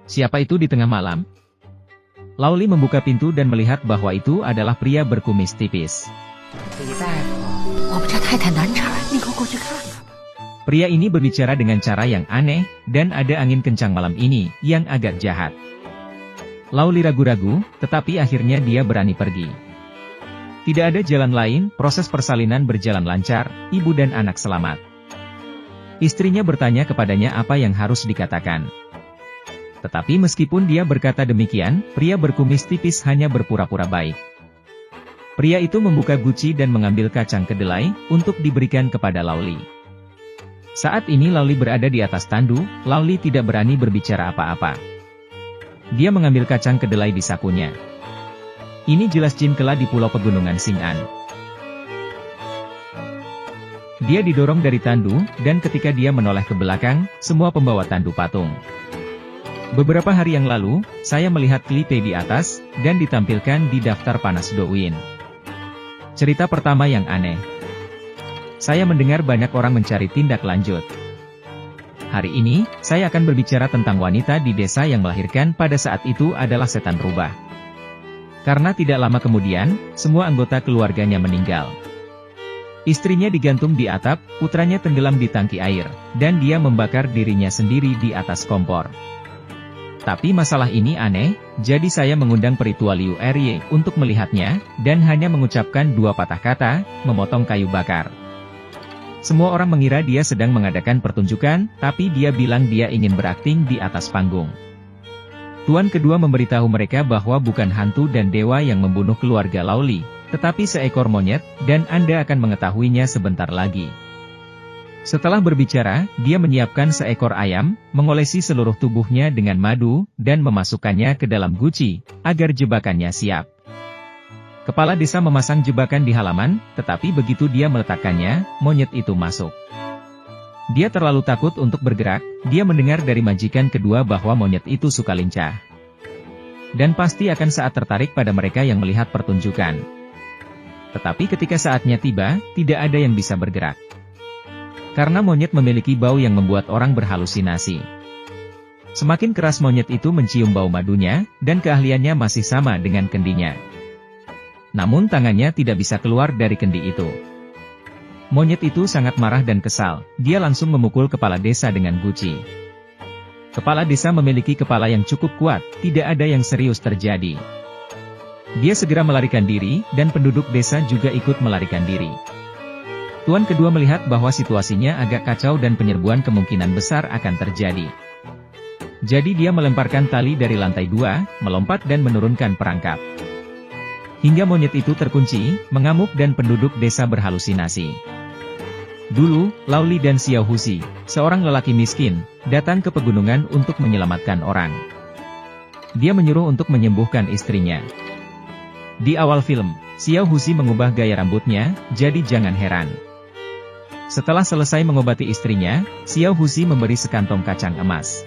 Siapa itu di tengah malam? Lauli membuka pintu dan melihat bahwa itu adalah pria berkumis tipis. Pria ini berbicara dengan cara yang aneh, dan ada angin kencang malam ini, yang agak jahat. Lauli ragu-ragu, tetapi akhirnya dia berani pergi. Tidak ada jalan lain, proses persalinan berjalan lancar, ibu dan anak selamat. Istrinya bertanya kepadanya apa yang harus dikatakan. Tetapi meskipun dia berkata demikian, pria berkumis tipis hanya berpura-pura baik. Pria itu membuka guci dan mengambil kacang kedelai, untuk diberikan kepada Lauli. Saat ini Lauli berada di atas tandu, Lauli tidak berani berbicara apa-apa. Dia mengambil kacang kedelai di sakunya. Ini jelas Jin Kela di Pulau Pegunungan Xing'an. Dia didorong dari tandu, dan ketika dia menoleh ke belakang, semua pembawa tandu patung. Beberapa hari yang lalu, saya melihat klipe di atas, dan ditampilkan di daftar panas Douyin. Cerita pertama yang aneh. Saya mendengar banyak orang mencari tindak lanjut. Hari ini, saya akan berbicara tentang wanita di desa yang melahirkan pada saat itu adalah setan rubah. Karena tidak lama kemudian, semua anggota keluarganya meninggal. Istrinya digantung di atap, putranya tenggelam di tangki air, dan dia membakar dirinya sendiri di atas kompor. Tapi masalah ini aneh, jadi saya mengundang Peritua Liu Erye untuk melihatnya, dan hanya mengucapkan 2 patah kata, memotong kayu bakar. Semua orang mengira dia sedang mengadakan pertunjukan, tapi dia bilang dia ingin berakting di atas panggung. Tuan kedua memberitahu mereka bahwa bukan hantu dan dewa yang membunuh keluarga Lauli, tetapi seekor monyet, dan Anda akan mengetahuinya sebentar lagi. Setelah berbicara, dia menyiapkan seekor ayam, mengolesi seluruh tubuhnya dengan madu, dan memasukkannya ke dalam guci, agar jebakannya siap. Kepala desa memasang jebakan di halaman, tetapi begitu dia meletakkannya, monyet itu masuk. Dia terlalu takut untuk bergerak, dia mendengar dari majikan kedua bahwa monyet itu suka lincah. Dan pasti akan saat tertarik pada mereka yang melihat pertunjukan. Tetapi ketika saatnya tiba, tidak ada yang bisa bergerak. Karena monyet memiliki bau yang membuat orang berhalusinasi. Semakin keras monyet itu mencium bau madunya, dan keahliannya masih sama dengan kendinya. Namun tangannya tidak bisa keluar dari kendi itu. Monyet itu sangat marah dan kesal, dia langsung memukul kepala desa dengan guci. Kepala desa memiliki kepala yang cukup kuat, tidak ada yang serius terjadi. Dia segera melarikan diri, dan penduduk desa juga ikut melarikan diri. Tuan kedua melihat bahwa situasinya agak kacau dan penyerbuan kemungkinan besar akan terjadi. Jadi dia melemparkan tali dari lantai 2, melompat dan menurunkan perangkap. Hingga monyet itu terkunci, mengamuk dan penduduk desa berhalusinasi. Dulu, Lauli dan Xiao Husi, seorang lelaki miskin, datang ke pegunungan untuk menyelamatkan orang. Dia menyuruh untuk menyembuhkan istrinya. Di awal film, Xiao Husi mengubah gaya rambutnya, jadi jangan heran. Setelah selesai mengobati istrinya, Xiao Husi memberi sekantong kacang emas.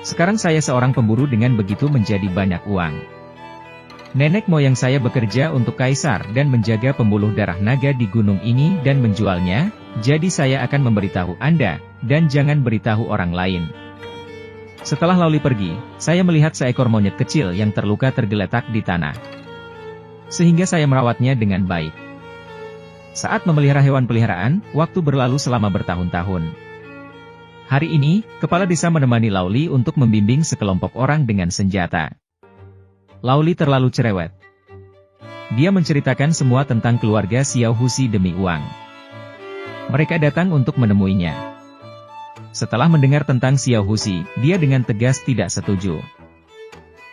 Sekarang saya seorang pemburu dengan begitu menjadi banyak uang. Nenek moyang saya bekerja untuk kaisar dan menjaga pembuluh darah naga di gunung ini dan menjualnya, jadi saya akan memberitahu Anda, dan jangan beritahu orang lain. Setelah Lauli pergi, saya melihat seekor monyet kecil yang terluka tergeletak di tanah. Sehingga saya merawatnya dengan baik. Saat memelihara hewan peliharaan, waktu berlalu selama bertahun-tahun. Hari ini, kepala desa menemani Lauli untuk membimbing sekelompok orang dengan senjata. Lauli terlalu cerewet. Dia menceritakan semua tentang keluarga Xiao Husi demi uang. Mereka datang untuk menemuinya. Setelah mendengar tentang Xiao Husi, dia dengan tegas tidak setuju.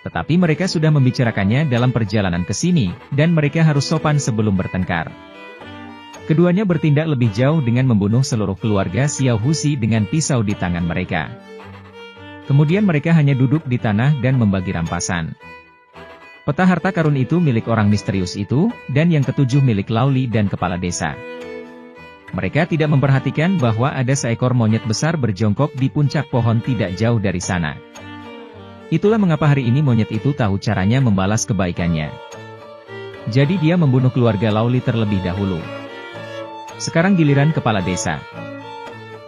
Tetapi mereka sudah membicarakannya dalam perjalanan ke sini, dan mereka harus sopan sebelum bertengkar. Keduanya bertindak lebih jauh dengan membunuh seluruh keluarga Xiao Husi dengan pisau di tangan mereka. Kemudian mereka hanya duduk di tanah dan membagi rampasan. Peta harta karun itu milik orang misterius itu, dan yang ketujuh milik Lauli dan kepala desa. Mereka tidak memperhatikan bahwa ada seekor monyet besar berjongkok di puncak pohon tidak jauh dari sana. Itulah mengapa hari ini monyet itu tahu caranya membalas kebaikannya. Jadi dia membunuh keluarga Lauli terlebih dahulu. Sekarang giliran kepala desa.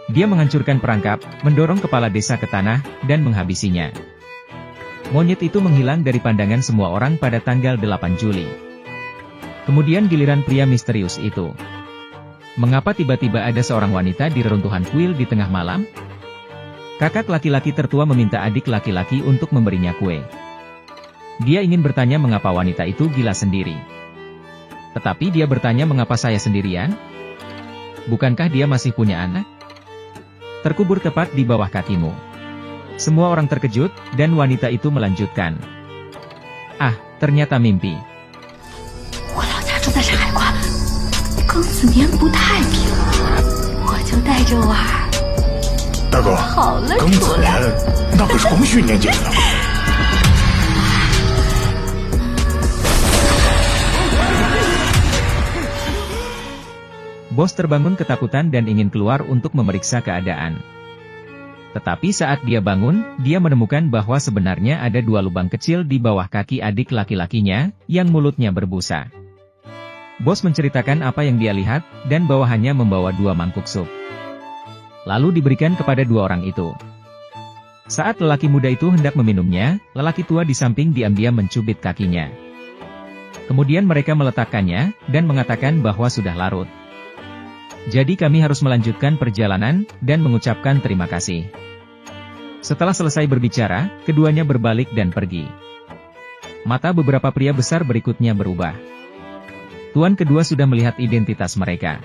Dia menghancurkan perangkap, mendorong kepala desa ke tanah, dan menghabisinya. Monyet itu menghilang dari pandangan semua orang pada tanggal 8 Juli. Kemudian giliran pria misterius itu. Mengapa tiba-tiba ada seorang wanita di reruntuhan kuil di tengah malam? Kakak laki-laki tertua meminta adik laki-laki untuk memberinya kue. Dia ingin bertanya mengapa wanita itu gila sendiri. Tetapi dia bertanya mengapa saya sendirian? Bukankah dia masih punya anak? Terkubur tepat di bawah kakimu. Semua orang terkejut, dan wanita itu melanjutkan. Ah, ternyata mimpi. 我老家住在山海关，庚子年不太平，我就带着娃儿 大哥， 跑了 庚子出来。 年那可是光绪年间的。 Bos terbangun ketakutan dan ingin keluar untuk memeriksa keadaan. Tetapi saat dia bangun, dia menemukan bahwa sebenarnya ada 2 lubang kecil di bawah kaki adik laki-lakinya, yang mulutnya berbusa. Bos menceritakan apa yang dia lihat, dan bawahannya membawa 2 mangkuk sup. Lalu diberikan kepada 2 orang itu. Saat lelaki muda itu hendak meminumnya, lelaki tua di samping diam-diam mencubit kakinya. Kemudian mereka meletakkannya, dan mengatakan bahwa sudah larut. Jadi kami harus melanjutkan perjalanan, dan mengucapkan terima kasih. Setelah selesai berbicara, keduanya berbalik dan pergi. Mata beberapa pria besar berikutnya berubah. Tuan kedua sudah melihat identitas mereka.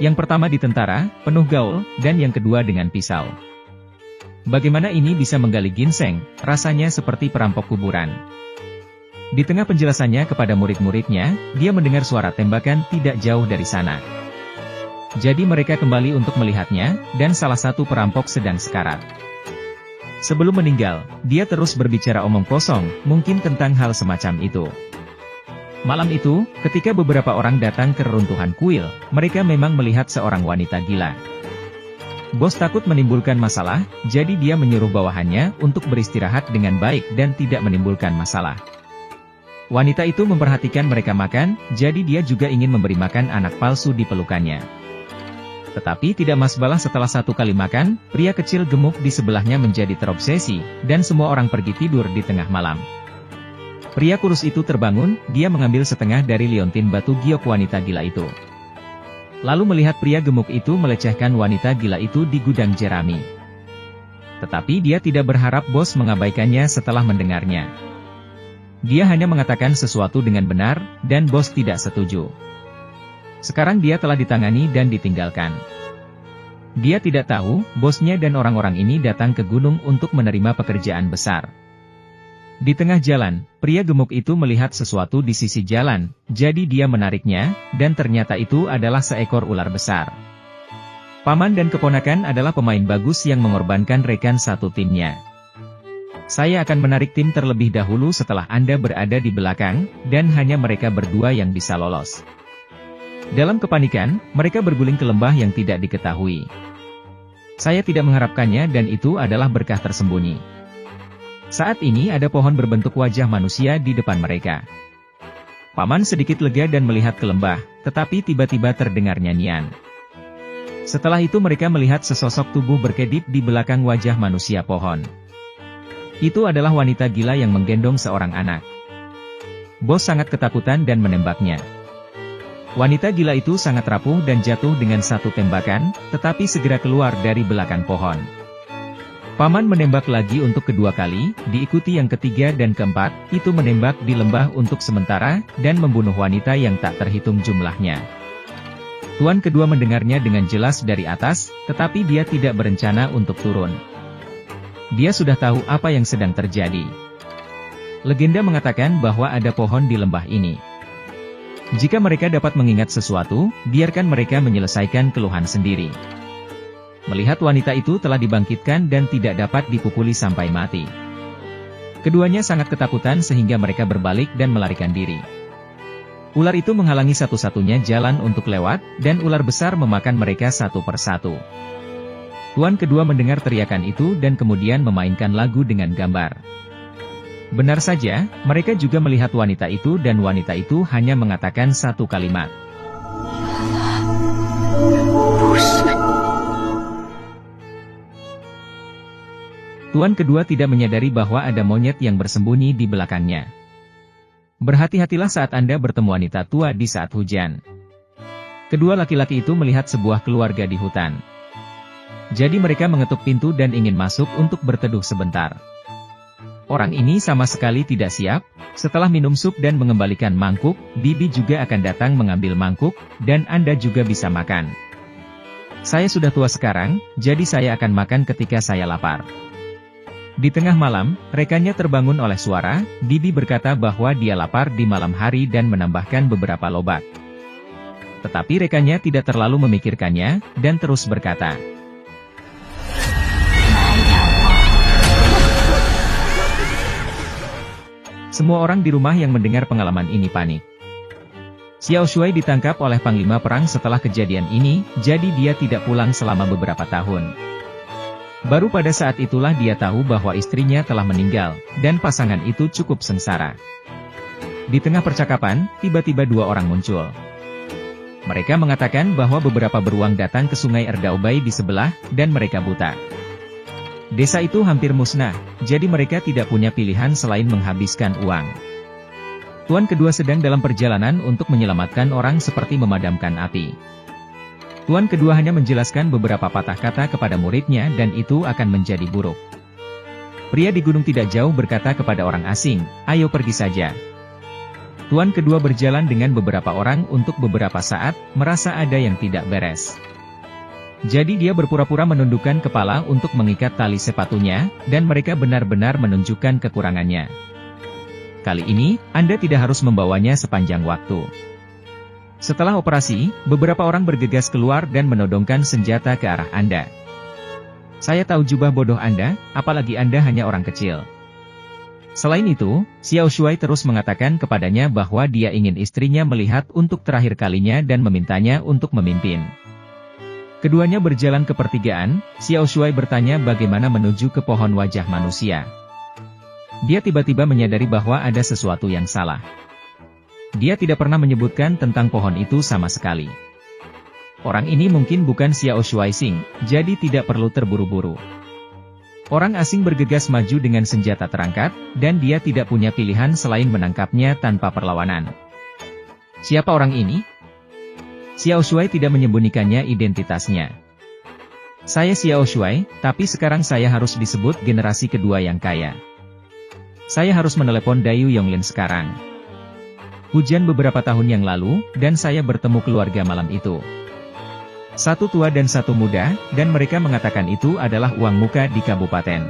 Yang pertama di tentara, penuh gaul, dan yang kedua dengan pisau. Bagaimana ini bisa menggali ginseng, rasanya seperti perampok kuburan. Di tengah penjelasannya kepada murid-muridnya, dia mendengar suara tembakan tidak jauh dari sana. Jadi mereka kembali untuk melihatnya, dan salah satu perampok sedang sekarat. Sebelum meninggal, dia terus berbicara omong kosong, mungkin tentang hal semacam itu. Malam itu, ketika beberapa orang datang ke reruntuhan kuil, mereka memang melihat seorang wanita gila. Bos takut menimbulkan masalah, jadi dia menyuruh bawahannya untuk beristirahat dengan baik dan tidak menimbulkan masalah. Wanita itu memperhatikan mereka makan, jadi dia juga ingin memberi makan anak palsu di pelukannya. Tetapi tidak masalah setelah 1 kali makan, pria kecil gemuk di sebelahnya menjadi terobsesi, dan semua orang pergi tidur di tengah malam. Pria kurus itu terbangun, dia mengambil setengah dari liontin batu giok wanita gila itu. Lalu melihat pria gemuk itu melecehkan wanita gila itu di gudang jerami. Tetapi dia tidak berharap bos mengabaikannya setelah mendengarnya. Dia hanya mengatakan sesuatu dengan benar, dan bos tidak setuju. Sekarang dia telah ditangani dan ditinggalkan. Dia tidak tahu, bosnya dan orang-orang ini datang ke gunung untuk menerima pekerjaan besar. Di tengah jalan, pria gemuk itu melihat sesuatu di sisi jalan, jadi dia menariknya, dan ternyata itu adalah seekor ular besar. Paman dan keponakan adalah pemain bagus yang mengorbankan rekan satu timnya. Saya akan menarik tim terlebih dahulu setelah Anda berada di belakang, dan hanya mereka berdua yang bisa lolos. Dalam kepanikan, mereka berguling ke lembah yang tidak diketahui. Saya tidak mengharapkannya dan itu adalah berkah tersembunyi. Saat ini ada pohon berbentuk wajah manusia di depan mereka. Paman sedikit lega dan melihat ke lembah, tetapi tiba-tiba terdengar nyanyian. Setelah itu mereka melihat sesosok tubuh berkedip di belakang wajah manusia pohon. Itu adalah wanita gila yang menggendong seorang anak. Bos sangat ketakutan dan menembaknya. Wanita gila itu sangat rapuh dan jatuh dengan 1 tembakan, tetapi segera keluar dari belakang pohon. Paman menembak lagi untuk kedua kali, diikuti yang ketiga dan keempat, itu menembak di lembah untuk sementara, dan membunuh wanita yang tak terhitung jumlahnya. Tuan kedua mendengarnya dengan jelas dari atas, tetapi dia tidak berencana untuk turun. Dia sudah tahu apa yang sedang terjadi. Legenda mengatakan bahwa ada pohon di lembah ini. Jika mereka dapat mengingat sesuatu, biarkan mereka menyelesaikan keluhan sendiri. Melihat wanita itu telah dibangkitkan dan tidak dapat dipukuli sampai mati. Keduanya sangat ketakutan sehingga mereka berbalik dan melarikan diri. Ular itu menghalangi satu-satunya jalan untuk lewat, dan ular besar memakan mereka satu persatu. Tuan kedua mendengar teriakan itu dan kemudian memainkan lagu dengan gambar. Benar saja, mereka juga melihat wanita itu dan wanita itu hanya mengatakan 1 kalimat. Tuan kedua tidak menyadari bahwa ada monyet yang bersembunyi di belakangnya. Berhati-hatilah saat Anda bertemu wanita tua di saat hujan. Kedua laki-laki itu melihat sebuah keluarga di hutan. Jadi mereka mengetuk pintu dan ingin masuk untuk berteduh sebentar. Orang ini sama sekali tidak siap. Setelah minum sup dan mengembalikan mangkuk, bibi juga akan datang mengambil mangkuk, dan Anda juga bisa makan. Saya sudah tua sekarang, jadi saya akan makan ketika saya lapar. Di tengah malam, rekannya terbangun oleh suara. Bibi berkata bahwa dia lapar di malam hari dan menambahkan beberapa lobak. Tetapi rekannya tidak terlalu memikirkannya, dan terus berkata, semua orang di rumah yang mendengar pengalaman ini panik. Xiao Shuai ditangkap oleh Panglima Perang setelah kejadian ini, jadi dia tidak pulang selama beberapa tahun. Baru pada saat itulah dia tahu bahwa istrinya telah meninggal, dan pasangan itu cukup sengsara. Di tengah percakapan, tiba-tiba dua orang muncul. Mereka mengatakan bahwa beberapa beruang datang ke sungai Erdaobai di sebelah, dan mereka buta. Desa itu hampir musnah, jadi mereka tidak punya pilihan selain menghabiskan uang. Tuan kedua sedang dalam perjalanan untuk menyelamatkan orang seperti memadamkan api. Tuan kedua hanya menjelaskan beberapa patah kata kepada muridnya dan itu akan menjadi buruk. Pria di gunung tidak jauh berkata kepada orang asing, ayo pergi saja. Tuan kedua berjalan dengan beberapa orang untuk beberapa saat, merasa ada yang tidak beres. Jadi dia berpura-pura menundukkan kepala untuk mengikat tali sepatunya, dan mereka benar-benar menunjukkan kekurangannya. Kali ini, Anda tidak harus membawanya sepanjang waktu. Setelah operasi, beberapa orang bergegas keluar dan menodongkan senjata ke arah Anda. Saya tahu jubah bodoh Anda, apalagi Anda hanya orang kecil. Selain itu, Xiao Shuai terus mengatakan kepadanya bahwa dia ingin istrinya melihat untuk terakhir kalinya dan memintanya untuk memimpin. Keduanya berjalan ke pertigaan, Xiao Shuai bertanya bagaimana menuju ke pohon wajah manusia. Dia tiba-tiba menyadari bahwa ada sesuatu yang salah. Dia tidak pernah menyebutkan tentang pohon itu sama sekali. Orang ini mungkin bukan Xiao Shuai Xing, jadi tidak perlu terburu-buru. Orang asing bergegas maju dengan senjata terangkat, dan dia tidak punya pilihan selain menangkapnya tanpa perlawanan. Siapa orang ini? Xiao Shuai tidak menyembunyikannya identitasnya. Saya Xiao Shuai, tapi sekarang saya harus disebut generasi kedua yang kaya. Saya harus menelepon Dayu Yonglin sekarang. Hujan beberapa tahun yang lalu, dan saya bertemu keluarga malam itu. Satu tua dan satu muda, dan mereka mengatakan itu adalah uang muka di kabupaten.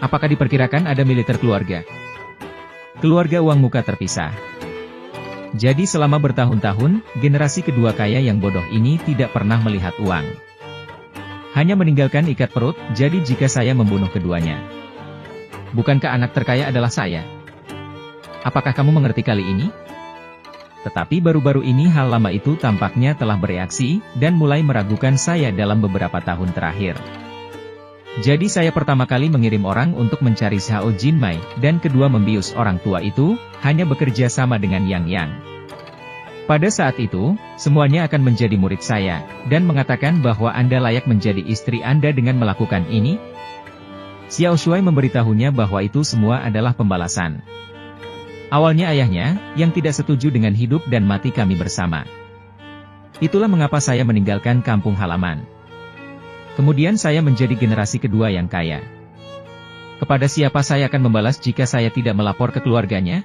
Apakah diperkirakan ada militer keluarga? Keluarga uang muka terpisah. Jadi selama bertahun-tahun, generasi kedua kaya yang bodoh ini tidak pernah melihat uang. Hanya meninggalkan ikat perut, jadi jika saya membunuh keduanya. Bukankah anak terkaya adalah saya? Apakah kamu mengerti kali ini? Tetapi baru-baru ini hal lama itu tampaknya telah bereaksi, dan mulai meragukan saya dalam beberapa tahun terakhir. Jadi saya pertama kali mengirim orang untuk mencari Xiao Jinmai, dan kedua membius orang tua itu, hanya bekerja sama dengan Yang Yang. Pada saat itu, semuanya akan menjadi murid saya, dan mengatakan bahwa Anda layak menjadi istri Anda dengan melakukan ini. Xiao Shuai memberitahunya bahwa itu semua adalah pembalasan. Awalnya ayahnya, yang tidak setuju dengan hidup dan mati kami bersama. Itulah mengapa saya meninggalkan kampung halaman. Kemudian saya menjadi generasi kedua yang kaya. Kepada siapa saya akan membalas jika saya tidak melapor ke keluarganya?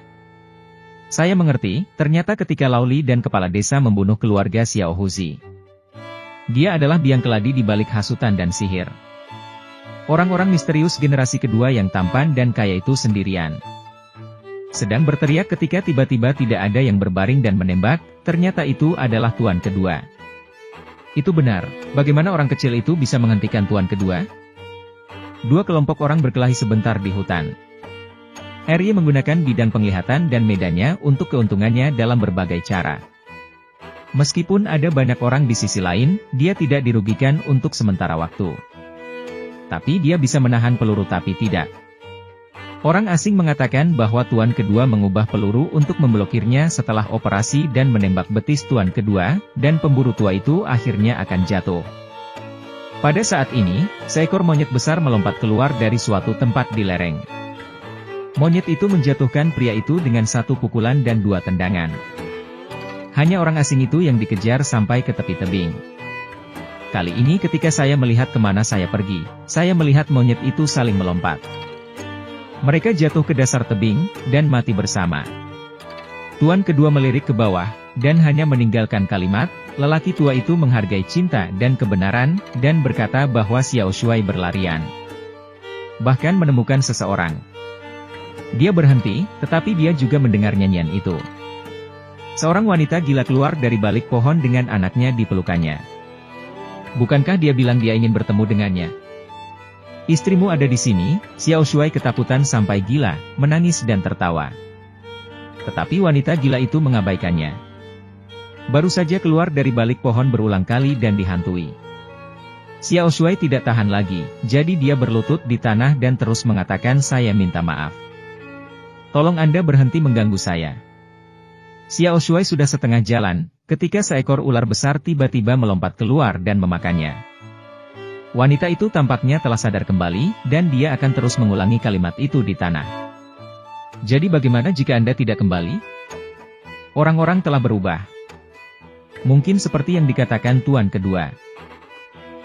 Saya mengerti, ternyata ketika Laoli dan kepala desa membunuh keluarga Xiao Huzi. Dia adalah biang keladi di balik hasutan dan sihir. Orang-orang misterius generasi kedua yang tampan dan kaya itu sendirian. Sedang berteriak ketika tiba-tiba tidak ada yang berbaring dan menembak, ternyata itu adalah tuan kedua. Itu benar, bagaimana orang kecil itu bisa menghentikan tuan kedua? Dua kelompok orang berkelahi sebentar di hutan. Ry menggunakan bidang penglihatan dan medannya untuk keuntungannya dalam berbagai cara. Meskipun ada banyak orang di sisi lain, dia tidak dirugikan untuk sementara waktu. Tapi dia bisa menahan peluru tapi tidak. Orang asing mengatakan bahwa tuan kedua mengubah peluru untuk memblokirnya setelah operasi dan menembak betis tuan kedua, dan pemburu tua itu akhirnya akan jatuh. Pada saat ini, seekor monyet besar melompat keluar dari suatu tempat di lereng. Monyet itu menjatuhkan pria itu dengan satu pukulan dan dua tendangan. Hanya orang asing itu yang dikejar sampai ke tepi tebing. Kali ini ketika saya melihat kemana saya pergi, saya melihat monyet itu saling melompat. Mereka jatuh ke dasar tebing, dan mati bersama. Tuan kedua melirik ke bawah, dan hanya meninggalkan kalimat, lelaki tua itu menghargai cinta dan kebenaran, dan berkata bahwa Xiao Shuai berlarian. Bahkan menemukan seseorang. Dia berhenti, tetapi dia juga mendengar nyanyian itu. Seorang wanita gila keluar dari balik pohon dengan anaknya di pelukannya. Bukankah dia bilang dia ingin bertemu dengannya? Istrimu ada di sini. Xiao Shuai ketakutan sampai gila, menangis dan tertawa. Tetapi wanita gila itu mengabaikannya. Baru saja keluar dari balik pohon berulang kali dan dihantui. Xiao Shuai tidak tahan lagi, jadi dia berlutut di tanah dan terus mengatakan, "Saya minta maaf. Tolong Anda berhenti mengganggu saya." Xiao Shuai sudah setengah jalan, ketika seekor ular besar tiba-tiba melompat keluar dan memakannya. Wanita itu tampaknya telah sadar kembali, dan dia akan terus mengulangi kalimat itu di tanah. Jadi bagaimana jika Anda tidak kembali? Orang-orang telah berubah. Mungkin seperti yang dikatakan tuan kedua.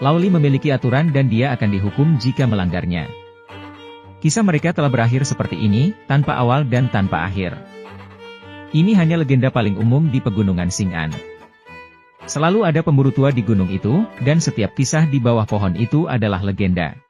Laoli memiliki aturan dan dia akan dihukum jika melanggarnya. Kisah mereka telah berakhir seperti ini, tanpa awal dan tanpa akhir. Ini hanya legenda paling umum di pegunungan Xing'an. Selalu ada pemburu tua di gunung itu, dan setiap kisah di bawah pohon itu adalah legenda.